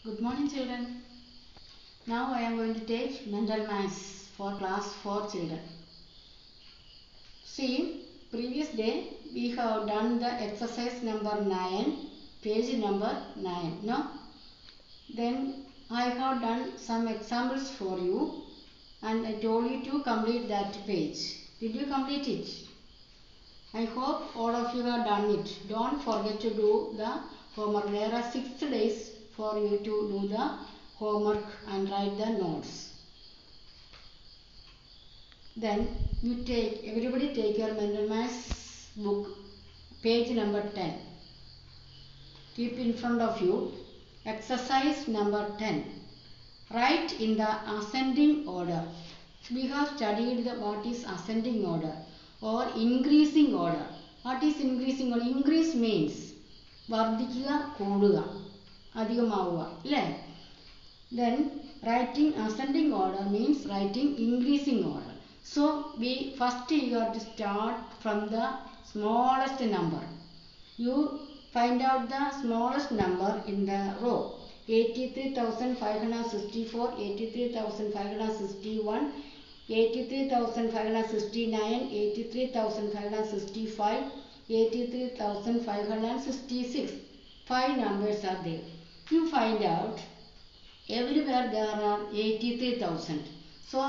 Good morning, children. Now I am going to take mental maths for class 4 children. See, previous day we have done the exercise number 9, page number 9. No? Then I have done some examples for you and I told you to complete that page. Did you complete it? I hope all of you have done it. Don't forget to do the homework. There are 6 days for you to do the homework and write the notes. Then you everybody take your mental maths book, page number 10. Keep in front of you. Exercise number 10. Write in the ascending order. We have studied what is ascending order or increasing order. What is increasing order? Increase means വർദ്ധിക്കുക, കൂടുക, അധികമാവുക, അല്ലേ? Then writing ascending order means writing increasing order. So first you have to start from the smallest number. You find out the smallest number in the row. 83,564, 83,561, 83,569, 83,565, 83,566. 5 numbers are there. You find out everywhere there are 83,000. So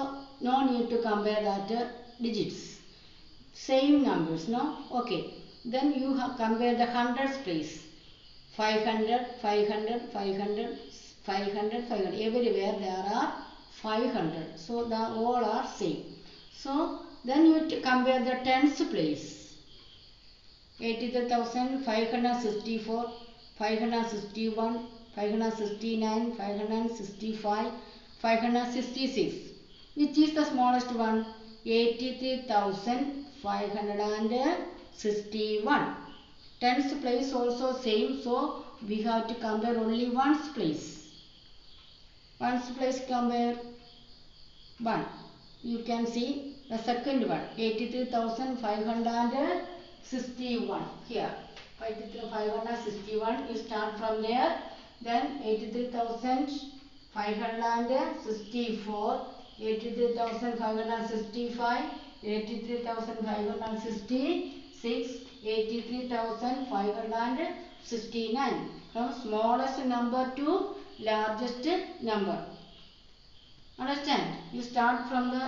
no need to compare that digits. Same numbers, no? Okay. Then you compare the hundreds place. 500, 500, 500, 500, 500. Everywhere there are 500. So all are same. So then you compare the tens place. 83,564, 561, 569, 565, 566. Which is the smallest one? 83,561. Tens place also same, so we have to compare only ones place. Ones place compare 1. You can see the second one, 83,561. Here, 83,561. You start from there. Then 83,564, 83,565, 83,566, 83,569. From smallest number to largest number. Understand? You start from the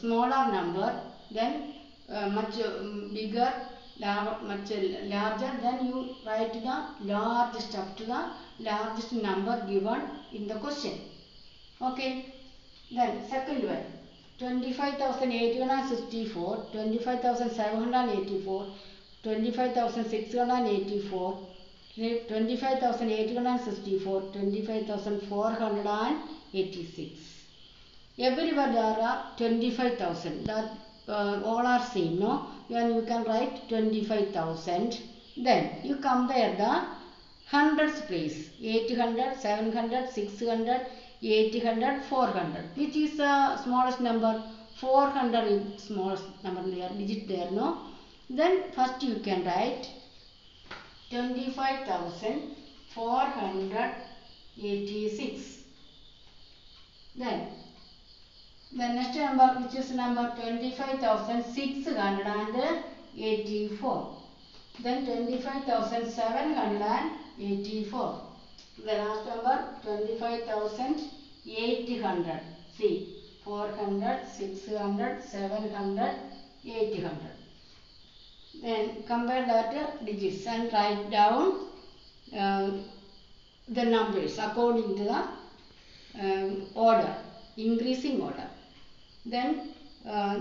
smaller number, then much bigger, much larger, then you write the largest up to the largest number given in the question. Okay. Then second one, 25,864, 25,784, 25,684, 25,864, 25,486. Everywhere there are 25,000. That all are same, no? Then you can write 25,000. Then you compare the hundreds place. 800, 700, 600, 800, 400. Which is the smallest number? 400 is smallest number there, digit there, no? Then first you can write 25,486. Then the next number, which is number 25,684. Then 25,784. The last number 25,800. See, 400, 600, 700, 800. Then compare that digits and write down the numbers according to the order, increasing order. Then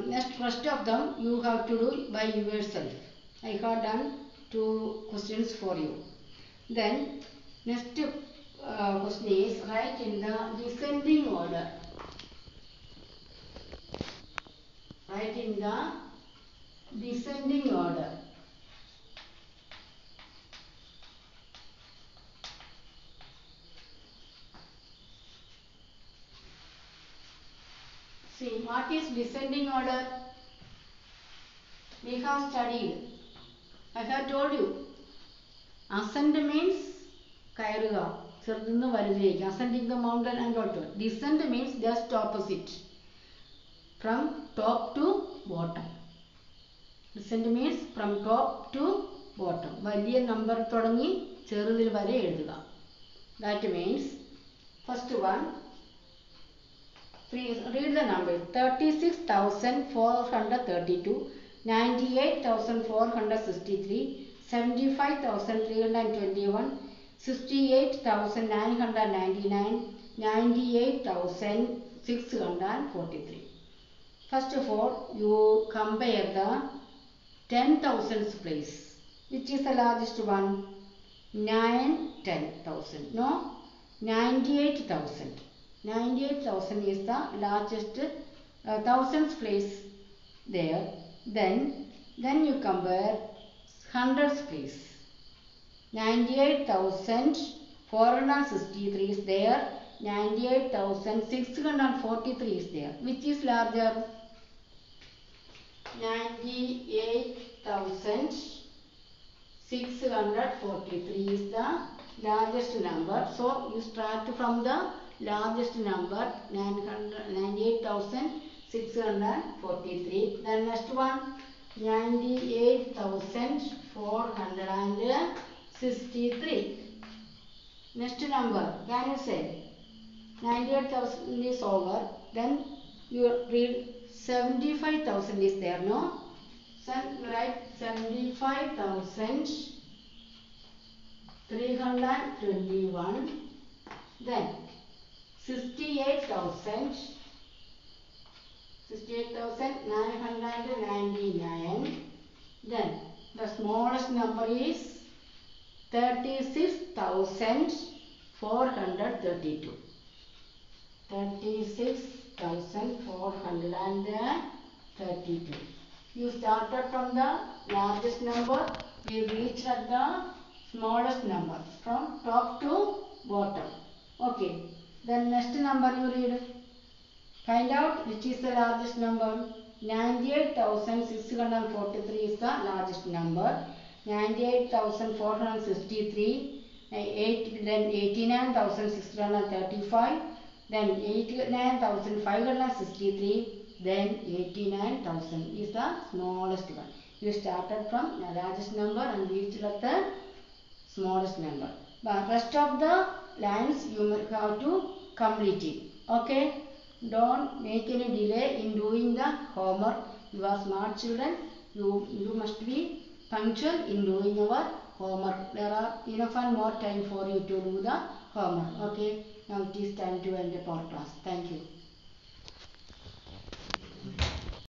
next rest of them you have to do by yourself. I have done 2 questions for you. Then next question is write in the descending order. Write in the descending order. See, what is descending order? We have studied. I have told you. Ascend means കയറുക. ചെറുതിന്ന് വലുതിലേക്ക്. Ascending the mountain and also. Descent means just opposite. From top to bottom. Descent means from top to bottom. വലിയ number തുടങ്ങി ചെറുതിൽ വരെ എഴുതുക. That means first one, read the numbers. 36,432, 98,463, 75,321, 68,999, 98,643. First of all, you compare the 10,000s place. Which is the largest one? 10,000. No, 98,000. 98,000 is the largest thousands place there. Then you compare hundreds place. 98,463 is there. 98,643 is there. Which is larger? 98,643 is the largest number. So you start from the largest number, 98,643. Then next one, 98,463. Next number, can you say? 98,000 is over. Then you read 75,000 is there, no? So write 75,321. Then 68,999. Then the smallest number is 36,432. 36,432. You started from the largest number, we reached at the smallest number from top to bottom. Okay. Then next number you read. Find out which is the largest number. 98,643 is the largest number. 98,463. Then 89,635. Then 89,563. Then 89,000 is the smallest one. You started from the largest number and reached at the smallest number. But rest of the lines you have to complete it. Okay? Don't make any delay in doing the homework. You are smart children. You must be punctual in doing your homework. There are enough and more time for you to do the homework. Okay? Now it is time to end our class. Thank you.